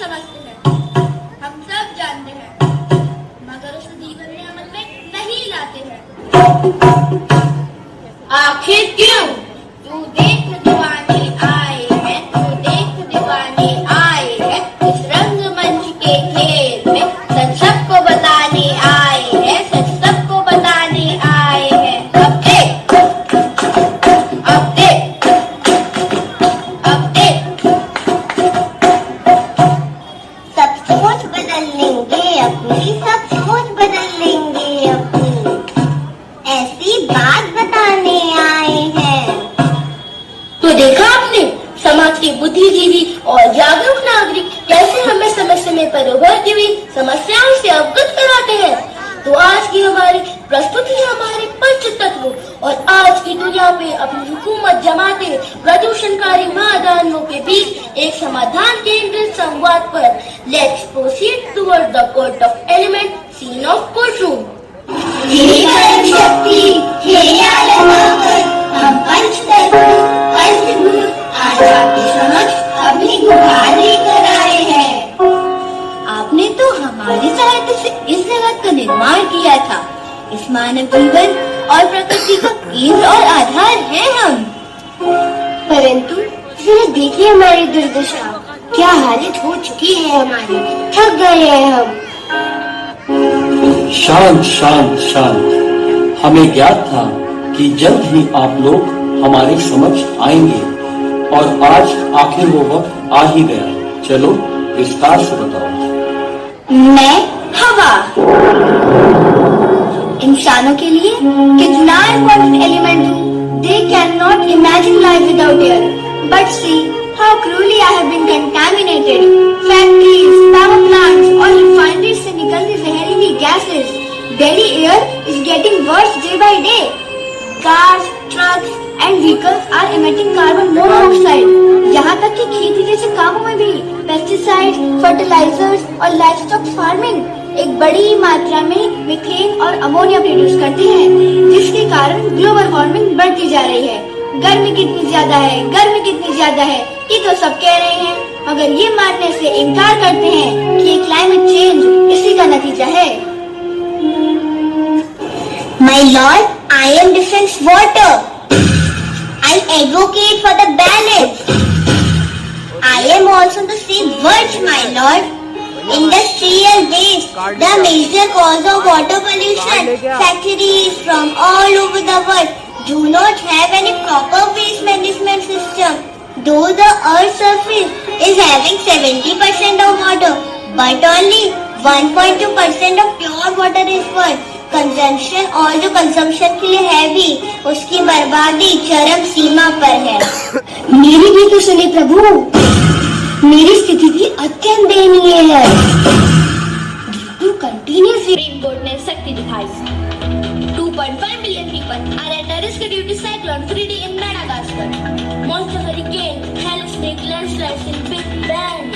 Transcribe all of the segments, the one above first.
समझते हैं, हम सब जानते हैं, मगर उसे जीवन में अमल में नहीं लाते हैं। आखिर क्यों? तू देख दीवाने आए हैं, तू देख दीवाने आए हैं इस रंगमंच के खेल में, सच सबको बताने आए हैं, सच सबको बताने आए हैं। अब देख, अब देख, अब देख, सब सोच बदल लेंगे अपनी, सब सोच बदल लेंगे अपनी, ऐसी बात बताने आए हैं। तो देखा आपने समाज के बुद्धिजीवी और जागरूक नागरिक कैसे हमें समय समय पर उभरती हुई समस्याओं से अवगत कराते हैं। तो आज की हमारी प्रस्तुति हमारे पंच तत्व और आज की दुनिया पे अपनी हुकूमत जमाते प्रदूषणकारी महादानवों के बीच एक समाधान केंद्रित संवाद पर let's proceed toward the court of element scene of courtroom. शक्ति हम पंचगुरु आज आपके समक्ष अपनी गुहार लेकर आए हैं। आपने तो हमारी सहायता से इस जगत का निर्माण किया था। इस मानव जीवन और प्रकृति का केंद्र और आधार है हम। परंतु जरा देखिए हमारी दुर्दशा, क्या हालत हो चुकी है हमारी, थक गए हैं हम। शांत शांत शांत, हमें ज्ञात था कि जल्द ही आप लोग हमारे समक्ष आएंगे और आज आखिर वो वक्त आ ही गया। चलो विस्तार से बताओ। मैं हवा इंसानों के लिए कितना इम्पोर्टेंट एलिमेंट हूँ। They cannot imagine life without air. But see how cruelly I have been contaminated. Factories, power plants और refineries से निकलती जहरीली gases. Delhi air is getting worse day by day. Cars, trucks and vehicles are emitting carbon monoxide. यहाँ तक कि खेती जैसे कामों में भी पेस्टिसाइड, फर्टिलाइजर्स और लाइवस्टॉक फार्मिंग एक बड़ी मात्रा में मीथेन और अमोनिया प्रोड्यूस करते हैं, जिसके कारण ग्लोबल वार्मिंग बढ़ती जा रही है। गर्मी कितनी ज्यादा है, गर्मी कितनी ज्यादा है, ये तो सब कह रहे हैं, मगर ये मानने से इनकार करते हैं कि ये क्लाइमेट चेंज इसी का नतीजा है। My lord, I am defense water. I advocate for the balance. I am also the same words, my lord. Industrial waste, the major cause of water pollution. Factories from all over the world do not have any proper waste management system. Though the earth's surface is having 70% of water, but only 1.2% of pure water is worth. Consumption और जो consumption के लिए है भी, उसकी बर्बादी चरम सीमा पर है। मेरी भी तो सुने प्रभु, मेरी स्थिति भी अत्यंत दयनीय है। सुप्रीम कोर्ट ने सख्ती दिखाई। 2.5 million people are at a risk due to cyclone Freddy in Madagascar. Monster hurricane, hailstorm, landslides in Big Bend.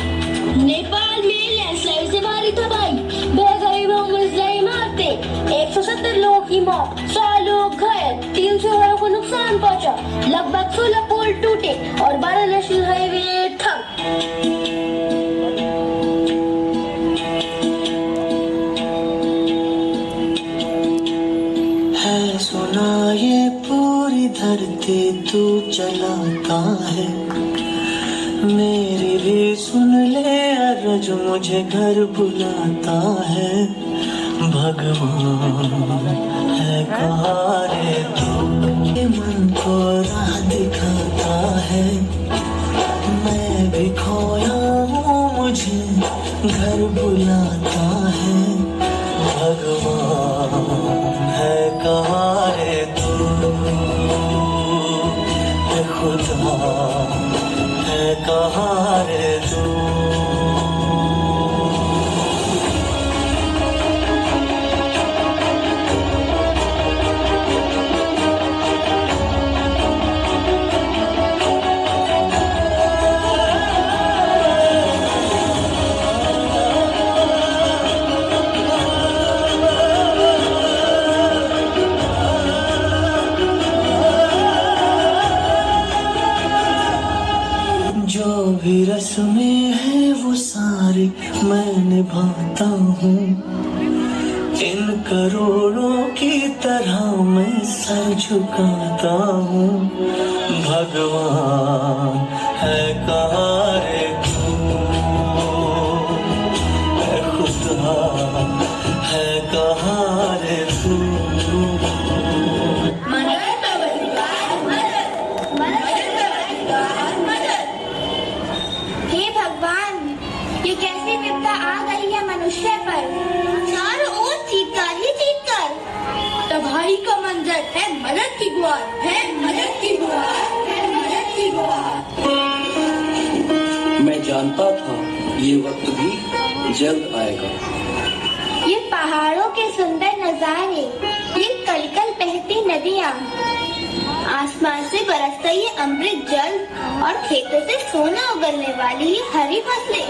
Nepal में लैंडस्लाइड से भारी तबाही, बेगरीबों मुस्लिम मारते, 170 लोगों की मौत, 100 लोग घायल, 300 घरों को नुकसान पहुंचा, लगभग 16 पुल टूटे और 12 नेशनल हाईवे ठप। है सुना ये पूरी धरती तू चलाता है, मेरी भी सुन ले अर्ज मुझे घर बुलाता है। भगवान है कहाँ रे तू, मन को राह दिखाता है, मैं भी खोया हूँ मुझे घर बुलाता है। भगवान है कहाँ रे तू, खुदा है कहाँ रे तू। भी रस्म सारी मैं निभाता हूँ, इन करोड़ों की तरह मैं सर झुकाता हूँ। भगवान है कहाँ रे तू, है खुदा है कहाँ रे तू। हे भगवान, ये कैसी विपदा आ गई है मनुष्य पर। चारों ओर चीत्कार ही चीत्कार, तबाही का मंजर है। मदद की गुहार है, मदद की गुहार है, मदद की गुहार। मैं जानता था ये वक्त भी जल्द आएगा। ये पहाड़ों के सुंदर नजारे, ये कलकल बहती नदियाँ, आसमान से बरसता ये अमृत जल और खेतों से सोना उगलने वाली ये हरी फसलें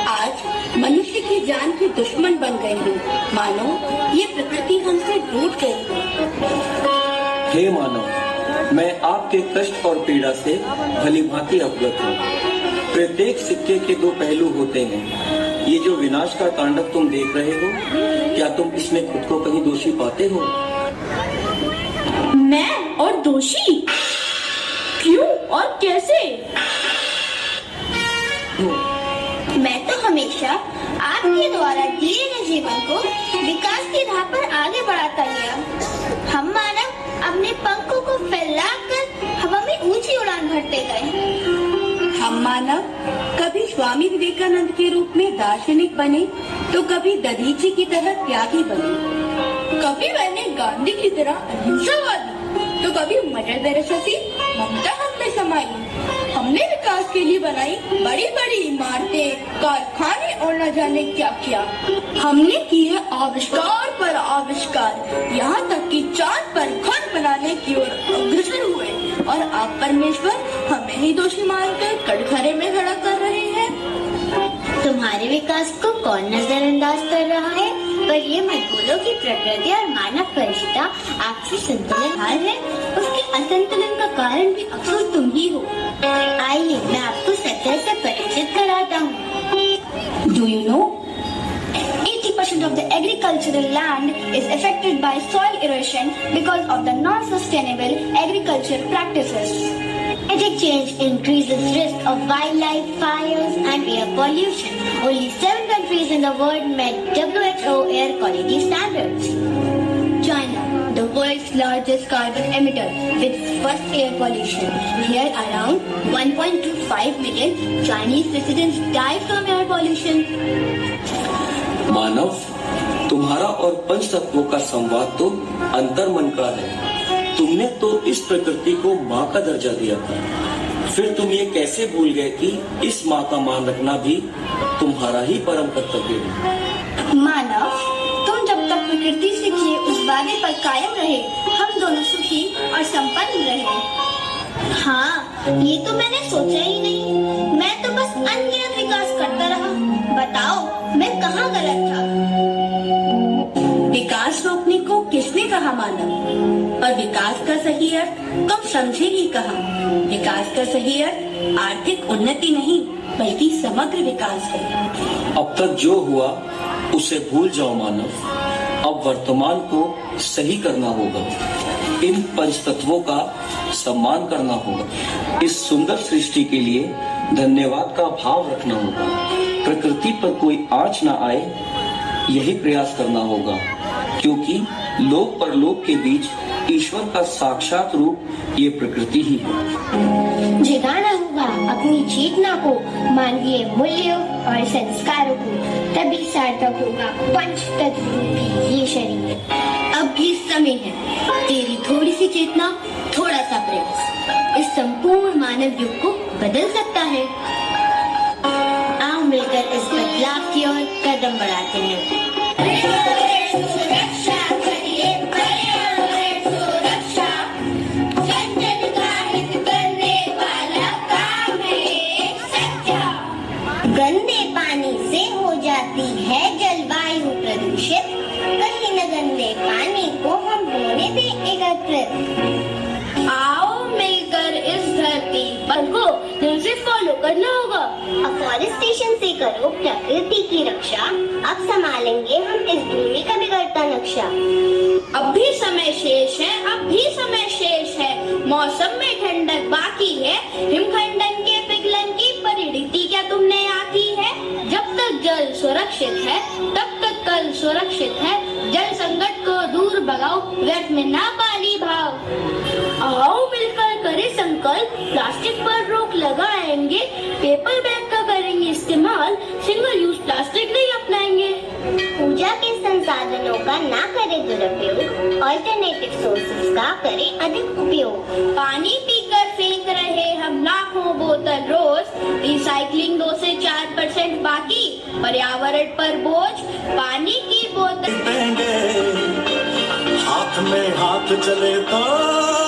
आज मनुष्य की जान की दुश्मन बन गई हैं। मानो ये प्रकृति हमसे रूठ गई है। हे मानव, मैं आपके कष्ट और पीड़ा से भली भांति अवगत हूँ। प्रत्येक सिक्के के दो पहलू होते हैं। ये जो विनाश का तांडव तुम देख रहे हो, क्या तुम इसमें खुद को कहीं दोषी पाते हो? मैं और दोषी? क्यों और कैसे? मैं तो हमेशा आपके द्वारा दिए गए जीवन को विकास की राह पर आगे बढ़ाता गया। हम मानव अपने पंखों को फैलाकर हवा में ऊंची उड़ान भरते गए। हम मानव कभी स्वामी विवेकानंद के रूप में दार्शनिक बने, तो कभी दधीची की तरह त्यागी बने, कभी मैंने गांधी की तरह अहिंसावादी, तो कभी मदर तेरेसा सी ममता हम में समाई। हमने विकास के लिए बनाई बड़ी बड़ी इमारतें, कारखाने और न जाने क्या क्या। हमने किए आविष्कार पर आविष्कार, यहाँ तक कि चांद पर घर बनाने की ओर अग्रसर हुए, और आप परमेश्वर हमें ही दोषी मानकर कटघरे में खड़ा कर रहे हैं। तुम्हारे विकास को कौन नजरअंदाज कर रहा है? पर ये मत बोलो कि प्रकृति और मानव का रिश्ता आपसी संतुलन हार है। उसके असंतुलन का कारण भी अक्सर तुम ही हो। आइए मैं आपको सत्य से परिचित कराता हूँ। Do you know? 80% of the agricultural land is affected by soil erosion because of the non-sustainable agriculture practices. Climate change increases risk of wildlife, fires and air pollution. Only 7 countries in the world met WHO air quality standards. China, the world's largest carbon emitter with worst air pollution. Here around 1.25 million Chinese residents die from air pollution. मानव, तुम्हारा और पंच तत्वों का संवाद तो अंतर्मन का है। तुमने तो इस प्रकृति को माँ का दर्जा दिया था, फिर तुम ये कैसे भूल गए कि इस माँ का मान रखना भी तुम्हारा ही परम कर्तव्य है। मानव, तुम जब तक प्रकृति से किए उस वादे पर कायम रहे, हम दोनों सुखी और संपन्न रहे। हाँ, ये तो मैंने सोचा ही नहीं। मैं तो बस अनगिनत विकास करता रहा। बताओ मैं कहाँ गलत था? विकास रोकने को किसने कहा मानव? और विकास का सही अर्थ तुम समझे ही कहा। विकास का सही अर्थ आर्थिक उन्नति नहीं बल्कि समग्र विकास है। अब तक जो हुआ उसे भूल जाओ मानव। अब वर्तमान को सही करना होगा। इन पंच तत्वों का सम्मान करना होगा। इस सुंदर सृष्टि के लिए धन्यवाद का भाव रखना होगा। प्रकृति पर कोई आँच न आए, यही प्रयास करना होगा, क्योंकि लोक परलोक के बीच ईश्वर का साक्षात रूप ये प्रकृति ही है। जगाना होगा अपनी चेतना को, मानवीय मूल्यों और संस्कारों को, तभी सार्थक होगा पंच तत्व रूपी ये शरीर। अब भी समय है। तेरी थोड़ी सी चेतना, थोड़ा सा प्रयास इस संपूर्ण मानव युग को बदल सकता है। आओ मिलकर इस बदलाव की ओर कदम बढ़ाते हैं। गंदे पानी से हो जाती है जलवायु प्रदूषित, कहीं न गंदे पानी को हम होने दें एकत्रित। आओ मिलकर इस धरती पर को सिर्फ फॉलो करना होगा। अफॉरेस्टेशन से करो प्रकृति की रक्षा, अब संभालेंगे हम इस भूमि का बिगड़ता नक्शा। अब भी समय शेष है, अब भी समय शेष है, मौसम में ठंडक बाकी है, हिमखंडन के पिघलन की परिणति क्या तुमने आकी है। जब तक जल सुरक्षित है तब तक कल सुरक्षित है, जल संकट को दूर भगाओ, व्यर्थ में ना पाली भाव। आओ मिलकर करें संकल्प, प्लास्टिक पर रोक लगाएंगे, पेपर बैग का करेंगे इस्तेमाल, सिंगल यूज प्लास्टिक नहीं अपनाएंगे। पूजा के संसाधनों का ना करें दुरुपयोग, अल्टरनेटिव सोर्सेज का करें अधिक उपयोग। पानी पीकर फेंक रहे हम लाखों बोतल रोज, रिसाइकलिंग 2 से 4% बाकी, पर्यावरण पर बोझ, पानी की बोतल हाथ में हाथ चले तो